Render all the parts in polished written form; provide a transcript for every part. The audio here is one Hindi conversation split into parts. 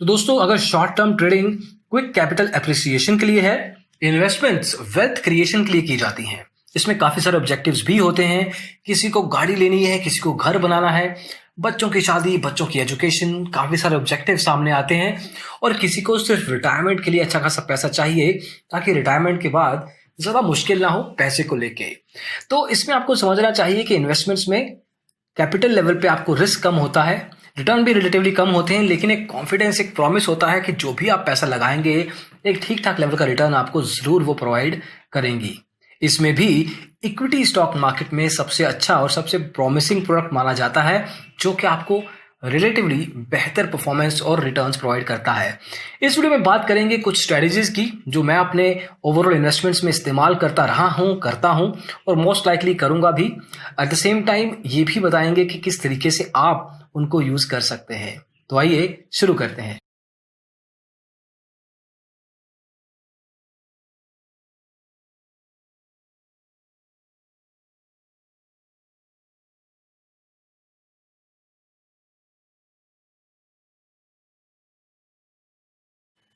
तो दोस्तों, अगर short term trading quick capital appreciation के लिए है, इन्वेस्टमेंट्स वेल्थ क्रिएशन के लिए की जाती हैं। इसमें काफी सारे ऑब्जेक्टिव्स भी होते हैं। किसी को गाड़ी लेनी है, किसी को घर बनाना है, बच्चों की शादी, बच्चों की एजुकेशन, काफी सारे ऑब्जेक्टिव सामने आते हैं। और किसी को सिर्फ रिटायरमेंट के लिए अच्छा खासा पैसा चाहिए ताकि रिटायरमेंट के बाद ज्यादा मुश्किल ना हो पैसे को लेके। तो इसमें आपको समझना चाहिए कि इन्वेस्टमेंट्स में कैपिटल लेवल पे आपको रिस्क कम होता है, रिटर्न भी रिलेटिवली कम होते हैं, लेकिन एक कॉन्फिडेंस, एक प्रॉमिस होता है कि जो भी आप पैसा लगाएंगे एक ठीक ठाक लेवल का रिटर्न आपको जरूर वो प्रोवाइड करेंगी। इसमें भी इक्विटी स्टॉक मार्केट में सबसे अच्छा और सबसे प्रॉमिसिंग प्रोडक्ट माना जाता है, जो कि आपको रिलेटिवली बेहतर परफॉर्मेंस और रिटर्न्स प्रोवाइड करता है। इस वीडियो में बात करेंगे कुछ स्ट्रेटजीज की जो मैं अपने ओवरऑल इन्वेस्टमेंट्स में इस्तेमाल करता हूं और मोस्ट लाइकली करूंगा भी। एट द सेम टाइम ये भी बताएंगे कि किस तरीके से आप उनको यूज कर सकते हैं। तो आइए शुरू करते हैं।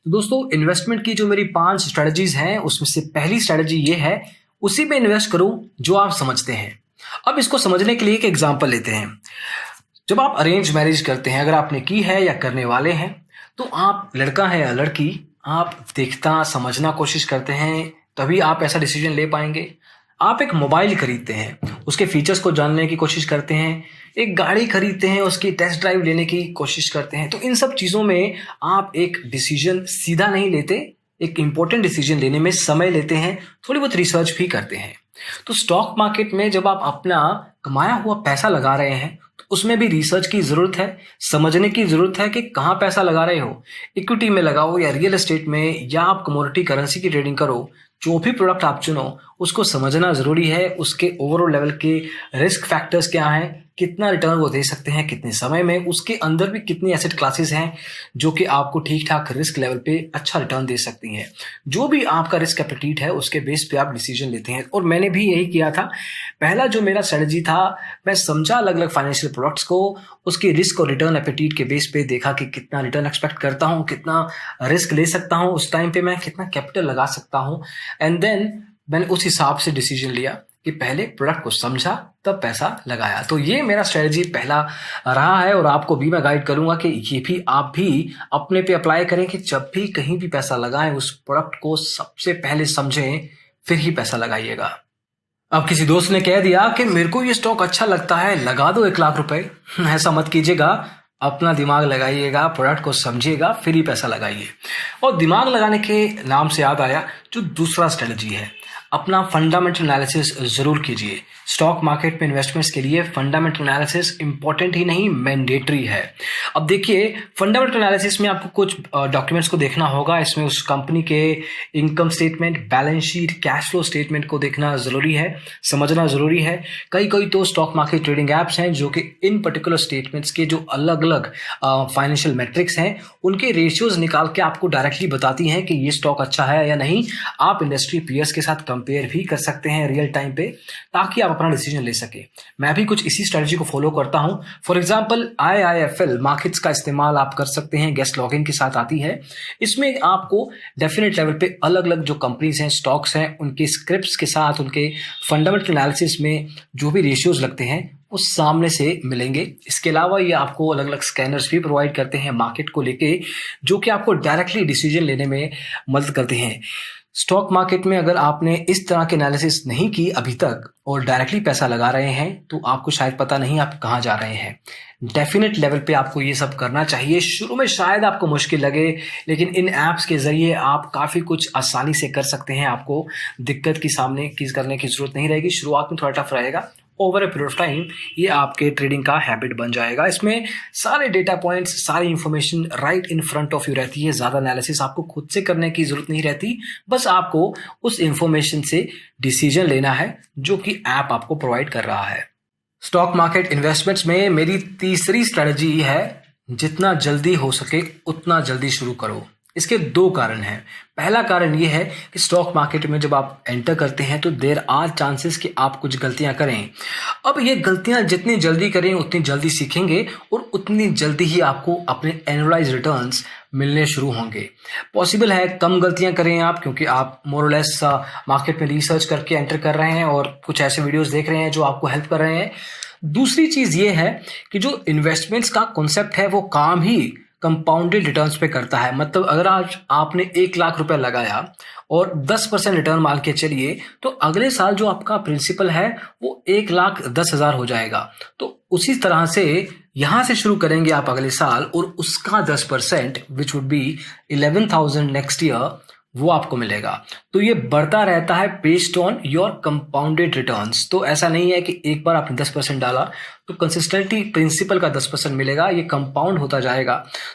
तो दोस्तों, इन्वेस्टमेंट की जो मेरी 5 स्ट्रेटजीज हैं उसमें से पहली स्ट्रेटजी ये है, उसी में इन्वेस्ट करो जो आप समझते हैं। अब इसको समझने के लिए एक एग्जांपल लेते हैं। जब आप अरेंज मैरिज करते हैं, अगर आपने की है या करने वाले हैं, तो आप लड़का है या लड़की, आप देखना समझना कोशिश करते हैं, तभी आप ऐसा डिसीजन ले पाएंगे। आप एक मोबाइल खरीदते हैं, उसके फीचर्स को जानने की कोशिश करते हैं। एक गाड़ी खरीदते हैं, उसकी टेस्ट ड्राइव लेने की कोशिश करते हैं। तो इन सब चीज़ों में आप एक डिसीजन सीधा नहीं लेते, एक इंपॉर्टेंट डिसीजन लेने में समय लेते हैं, थोड़ी बहुत रिसर्च भी करते हैं। तो स्टॉक मार्केट में जब आप अपना कमाया हुआ पैसा लगा रहे हैं तो उसमें भी रिसर्च की जरूरत है, समझने की जरूरत है कि कहाँ पैसा लगा रहे हो। इक्विटी में लगाओ या रियल एस्टेट में, या आप कमोडिटी करेंसी की ट्रेडिंग करो, जो भी प्रोडक्ट आप चुनो उसको समझना जरूरी है। उसके ओवरऑल लेवल के रिस्क फैक्टर्स क्या हैं, कितना रिटर्न वो दे सकते हैं, कितने समय में, उसके अंदर भी कितनी एसेट क्लासेस हैं जो कि आपको ठीक ठाक रिस्क लेवल पे अच्छा रिटर्न दे सकती हैं। जो भी आपका रिस्क एपेटाइट है उसके बेस पे आप डिसीजन लेते हैं। और मैंने भी यही किया था। पहला जो मेरा स्ट्रेटजी था, मैं समझा अलग अलग फाइनेंशियल प्रोडक्ट्स को, उसकी रिस्क और रिटर्न एपेटाइट के बेस पे देखा कि कितना रिटर्न एक्सपेक्ट करता हूँ, कितना रिस्क ले सकता हूँ, उस टाइम पे मैं कितना कैपिटल लगा सकता हूँ। एंड देन मैंने उस हिसाब से डिसीजन लिया कि पहले प्रोडक्ट को समझा तब पैसा लगाया। तो ये मेरा स्ट्रेटजी पहला रहा है और आपको भी मैं गाइड करूंगा कि ये भी आप भी अपने पे अप्लाई करें कि जब भी कहीं भी पैसा लगाएं उस प्रोडक्ट को सबसे पहले समझें, फिर ही पैसा लगाइएगा। अब किसी दोस्त ने कह दिया कि मेरे को ये स्टॉक अच्छा लगता है, लगा दो 1 लाख रुपए, ऐसा मत कीजिएगा। अपना दिमाग लगाइएगा, प्रोडक्ट को समझिएगा, फिर ही पैसा लगाइए। और दिमाग लगाने के नाम से याद आया, जो दूसरा स्ट्रेटजी है, अपना फंडामेंटल एनालिसिस जरूर कीजिए। स्टॉक मार्केट में इन्वेस्टमेंट्स के लिए फंडामेंटल एनालिसिस इंपॉर्टेंट ही नहीं, मैंडेटरी है। अब देखिए, फंडामेंटल एनालिसिस में आपको कुछ डॉक्यूमेंट्स को देखना होगा। इसमें उस कंपनी के income statement, balance sheet, cash flow statement को देखना जरूरी है, समझना जरूरी है। कई तो स्टॉक मार्केट ट्रेडिंग एप्स हैं जो कि इन पर्टिकुलर स्टेटमेंट्स के जो अलग अलग फाइनेंशियल मेट्रिक्स हैं उनके रेशियोज निकाल के आपको डायरेक्टली बताती हैं कि ये स्टॉक अच्छा है या नहीं। आप इंडस्ट्री पीयर्स के साथ कंपेयर भी कर सकते हैं रियल टाइम पे, ताकि आप अपना डिसीजन ले सके। मैं भी कुछ इसी स्ट्रेटजी को फॉलो करता हूं। फॉर एग्जांपल, IIFL मार्केट्स का इस्तेमाल आप कर सकते हैं, गेस्ट लॉगिन के साथ आती है। इसमें आपको डेफिनेट लेवल पे अलग अलग जो कंपनीज हैं, स्टॉक्स हैं, उनके स्क्रिप्ट्स के साथ, उनके फंडामेंटल एनालिसिस में जो भी रेशियोज लगते हैं वो सामने से मिलेंगे। इसके अलावा ये आपको अलग अलग स्कैनर्स भी प्रोवाइड करते हैं मार्केट को लेके, जो कि आपको डायरेक्टली डिसीजन लेने में मदद करते हैं। स्टॉक मार्केट में अगर आपने इस तरह के एनालिसिस नहीं की अभी तक और डायरेक्टली पैसा लगा रहे हैं तो आपको शायद पता नहीं आप कहाँ जा रहे हैं। डेफिनेट लेवल पे आपको ये सब करना चाहिए। शुरू में शायद आपको मुश्किल लगे, लेकिन इन ऐप्स के जरिए आप काफ़ी कुछ आसानी से कर सकते हैं। आपको दिक्कत की सामने करने की जरूरत नहीं रहेगी। शुरुआत में थोड़ा टफ रहेगा, over a period of time ये आपके ट्रेडिंग का हैबिट बन जाएगा। इसमें सारे डेटा पॉइंट्स, सारी information right in front of you रहती है। ज़्यादा एनालिसिस आपको खुद से करने की जरूरत नहीं रहती, बस आपको उस इंफॉर्मेशन से डिसीजन लेना है जो कि ऐप आपको प्रोवाइड कर रहा है। स्टॉक मार्केट इन्वेस्टमेंट्स में मेरी तीसरी स्ट्रेटजी है, जितना जल्दी हो सके उतना जल्दी शुरू करो। इसके 2 कारण हैं। पहला कारण ये है कि स्टॉक मार्केट में जब आप एंटर करते हैं तो देयर आर चांसेस कि आप कुछ गलतियां करें। अब ये गलतियां जितनी जल्दी करें उतनी जल्दी सीखेंगे और उतनी जल्दी ही आपको अपने एनुअलाइज रिटर्न्स मिलने शुरू होंगे। पॉसिबल है कम गलतियां करें आप, क्योंकि आप मोर और लेस मार्केट में रिसर्च करके एंटर कर रहे हैं और कुछ ऐसे वीडियोस देख रहे हैं जो आपको हेल्प कर रहे हैं। दूसरी चीज ये है कि जो इन्वेस्टमेंट्स का कॉन्सेप्ट है वो काम ही कंपाउंडेड रिटर्न्स पे करता है। मतलब अगर आज आपने 1 लाख रुपए लगाया और 10% रिटर्न मान के चलिए, तो अगले साल जो आपका प्रिंसिपल है वो 1,10,000 हो जाएगा। तो उसी तरह से यहां से शुरू करेंगे आप अगले साल, और उसका 10% which would be 11,000 next year, वो आपको मिलेगा। तो ये बढ़ता रहता है based on your compounded returns. तो ऐसा नहीं है कि एक बार आपने 10% डाला तो कंसिस्टेंटली प्रिंसिपल का 10% मिलेगा, ये कंपाउंड होता जाएगा।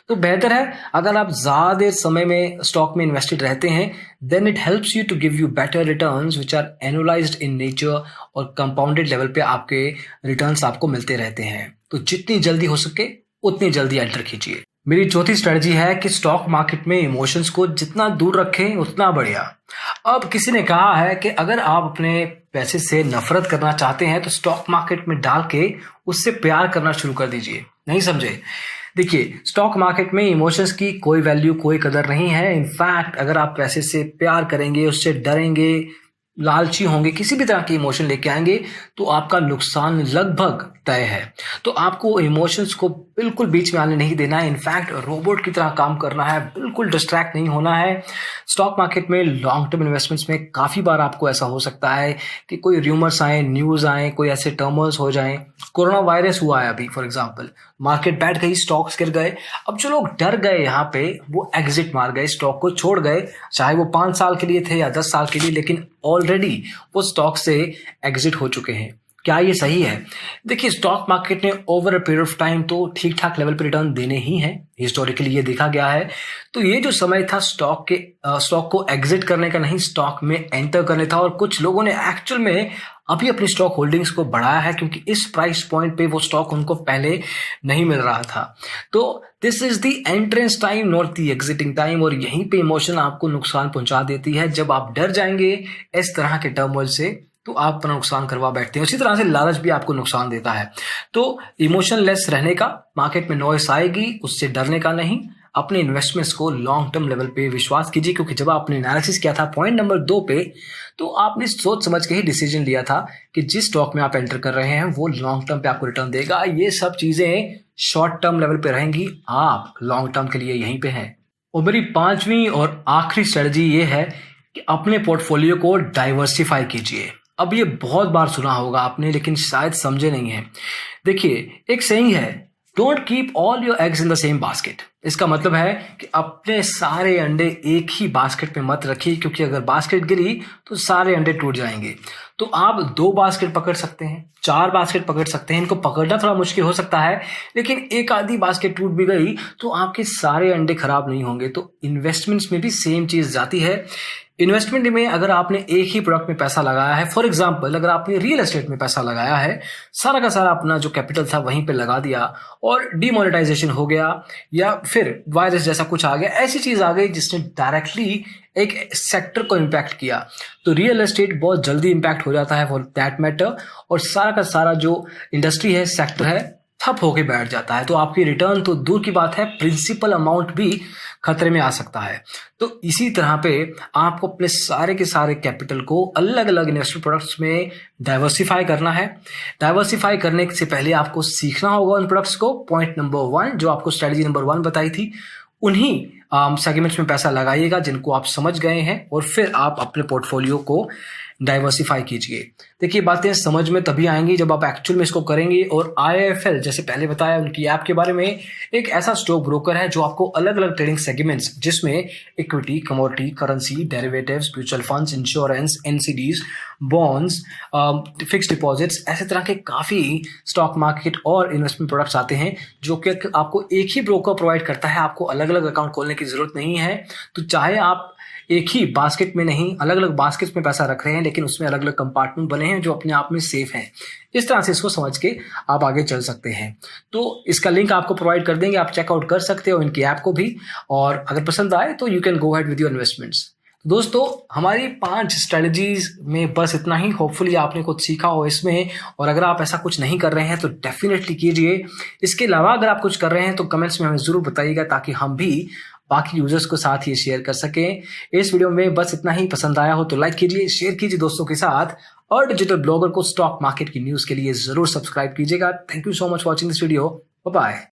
तो बेहतर है अगर आप ज़्यादा देर समय में स्टॉक में इन्वेस्टेड रहते हैं, then it helps you to give you better returns which are annualized in nature, और कंपाउंडेड लेवल पे आपके रिटर्न्स आपको मिलते रहते हैं। तो जितनी जल्दी हो सके उतनी जल्दी एंटर कीजिए। मेरी चौथी स्ट्रेटजी है कि स्टॉक मार्केट में इमोशंस को जितना दूर रखें उतना बढ़िया। अब किसी ने कहा है कि अगर आप अपने पैसे से नफरत करना चाहते हैं तो स्टॉक मार्केट में डाल के उससे प्यार करना शुरू कर दीजिए। नहीं समझे? देखिए, स्टॉक मार्केट में इमोशंस की कोई वैल्यू, कोई कदर नहीं है। इनफैक्ट अगर आप पैसे से प्यार करेंगे, उससे डरेंगे, लालची होंगे, किसी भी तरह की इमोशन लेके आएंगे, तो आपका नुकसान लगभग तय है। तो आपको इमोशंस को बिल्कुल बीच में आने नहीं देना है। इनफैक्ट रोबोट की तरह काम करना है, बिल्कुल डिस्ट्रैक्ट नहीं होना है। स्टॉक मार्केट में लॉन्ग टर्म इन्वेस्टमेंट्स में काफ़ी बार आपको ऐसा हो सकता है कि कोई र्यूमर्स आए, न्यूज़ आए, कोई ऐसे टर्मर्स हो जाएं। कोरोना वायरस हुआ है अभी फॉर एग्जाम्पल, मार्केट बैठ गई, स्टॉक्स गिर गए। अब जो लोग डर गए यहाँ पे, वो एग्जिट मार गए, स्टॉक को छोड़ गए, चाहे वो 5 साल के लिए थे या 10 साल के लिए, लेकिन ऑलरेडी वो स्टॉक से एग्जिट हो चुके हैं। क्या ये सही है? देखिए, स्टॉक मार्केट ने over a period of time तो ठीक ठाक लेवल पर रिटर्न देने ही है, हिस्टोरिकली ये देखा गया है। तो ये जो समय था स्टॉक को एग्जिट करने का नहीं, स्टॉक में एंटर करने था। और कुछ लोगों ने एक्चुअल में अभी अपनी स्टॉक होल्डिंग्स को बढ़ाया है, क्योंकि इस प्राइस पॉइंट पे वो स्टॉक उनको पहले नहीं मिल रहा था। तो this is the entrance time, not the exiting time. और यहीं पे इमोशन आपको नुकसान पहुंचा देती है। जब आप डर जाएंगे इस तरह के टर्मोइल से, तो आप अपना नुकसान करवा बैठते हैं। उसी तरह से लालच भी आपको नुकसान देता है। तो इमोशनलेस रहने का, मार्केट में नॉइस आएगी उससे डरने का नहीं। अपने इन्वेस्टमेंट्स को लॉन्ग टर्म लेवल पे विश्वास कीजिए, क्योंकि जब आपने एनालिसिस किया था पॉइंट नंबर 2 पे, तो आपने सोच समझ के ही डिसीजन लिया था कि जिस स्टॉक में आप एंटर कर रहे हैं वो लॉन्ग टर्म पे आपको रिटर्न देगा। ये सब चीजें शॉर्ट टर्म लेवल पे रहेंगी, आप लॉन्ग टर्म के लिए यहीं पे हैं। और मेरी 5वीं और आखिरी स्ट्रेटजी ये है कि अपने पोर्टफोलियो को डाइवर्सिफाई कीजिए। अब ये बहुत बार सुना होगा आपने, लेकिन शायद समझे नहीं है। देखिए, एक सेइंग है, don't keep all your eggs in the same basket. इसका मतलब है कि अपने सारे अंडे एक ही बास्केट में मत रखिए, क्योंकि अगर बास्केट गिरी तो सारे अंडे टूट जाएंगे। तो आप 2 बास्केट पकड़ सकते हैं, 4 बास्केट पकड़ सकते हैं। इनको पकड़ना थोड़ा मुश्किल हो सकता है, लेकिन एक आधी बास्केट टूट भी गई तो आपके सारे अंडे खराब नहीं होंगे। तो इन्वेस्टमेंट्स में भी सेम चीज जाती है। इन्वेस्टमेंट में अगर आपने एक ही प्रोडक्ट में पैसा लगाया है, फॉर एग्जांपल अगर आपने रियल एस्टेट में पैसा लगाया है, सारा का सारा अपना जो कैपिटल था वहीं पे लगा दिया और डिमोनेटाइजेशन हो गया, या फिर वायरस जैसा कुछ आ गया, ऐसी चीज आ गई जिसने डायरेक्टली एक सेक्टर को इम्पैक्ट किया, तो रियल एस्टेट बहुत जल्दी इम्पैक्ट हो जाता है फॉर दैट मैटर। और सारा का सारा जो इंडस्ट्री है, सेक्टर है, ठप होके बैठ जाता है। तो आपकी रिटर्न तो दूर की बात है, प्रिंसिपल अमाउंट भी खतरे में आ सकता है। तो इसी तरह पे आपको अपने सारे के सारे कैपिटल को अलग अलग इन्वेस्टमेंट प्रोडक्ट्स में डाइवर्सिफाई करना है। डाइवर्सिफाई करने से पहले आपको सीखना होगा उन प्रोडक्ट्स को। पॉइंट नंबर 1 जो आपको स्ट्रेटजी नंबर 1 बताई थी, उन्हीं सेगमेंट्स में पैसा लगाइएगा जिनको आप समझ गए हैं, और फिर आप अपने पोर्टफोलियो को डाइवर्सिफाई कीजिए। देखिए, बातें समझ में तभी आएंगी जब आप एक्चुअल में इसको करेंगे। और IIFL, जैसे पहले बताया, उनकी ऐप के बारे में, एक ऐसा स्टॉक ब्रोकर है जो आपको अलग अलग ट्रेडिंग सेगमेंट्स, जिसमें equity, commodity, currency, derivatives, mutual funds, insurance, NCDs, bonds, fixed deposits, ऐसे तरह के काफ़ी स्टॉक मार्केट और इन्वेस्टमेंट प्रोडक्ट्स आते हैं जो कि आपको एक ही ब्रोकर प्रोवाइड करता है। आपको अलग अलग अकाउंट खोलने की जरूरत नहीं है। तो चाहे आप एक ही बास्केट में नहीं, अलग अलग बास्केट्स में पैसा रख रहे हैं, लेकिन उसमें अलग अलग कंपार्टमेंट बने हैं जो अपने आप में सेफ हैं। इस तरह से इसको समझ के आप आगे चल सकते हैं। तो इसका लिंक आपको प्रोवाइड कर देंगे, आप चेकआउट कर सकते हो इनकी ऐप को भी। और अगर पसंद आए तो you can go ahead with your investments. दोस्तों, हमारी 5 स्ट्रेटजीज में बस इतना ही। होपफुली आपने कुछ सीखा हो इसमें, और अगर आप ऐसा कुछ नहीं कर रहे हैं तो डेफिनेटली कीजिए। इसके अलावा अगर आप कुछ कर रहे हैं तो कमेंट्स में हमें जरूर बताइएगा, ताकि हम भी बाकी यूजर्स को साथ ये शेयर कर सकें। इस वीडियो में बस इतना ही। पसंद आया हो तो लाइक कीजिए, शेयर कीजिए दोस्तों के साथ, और डिजिटल ब्लॉगर को स्टॉक मार्केट की न्यूज के लिए जरूर सब्सक्राइब कीजिएगा। Thank you so much watching this video. Bye bye.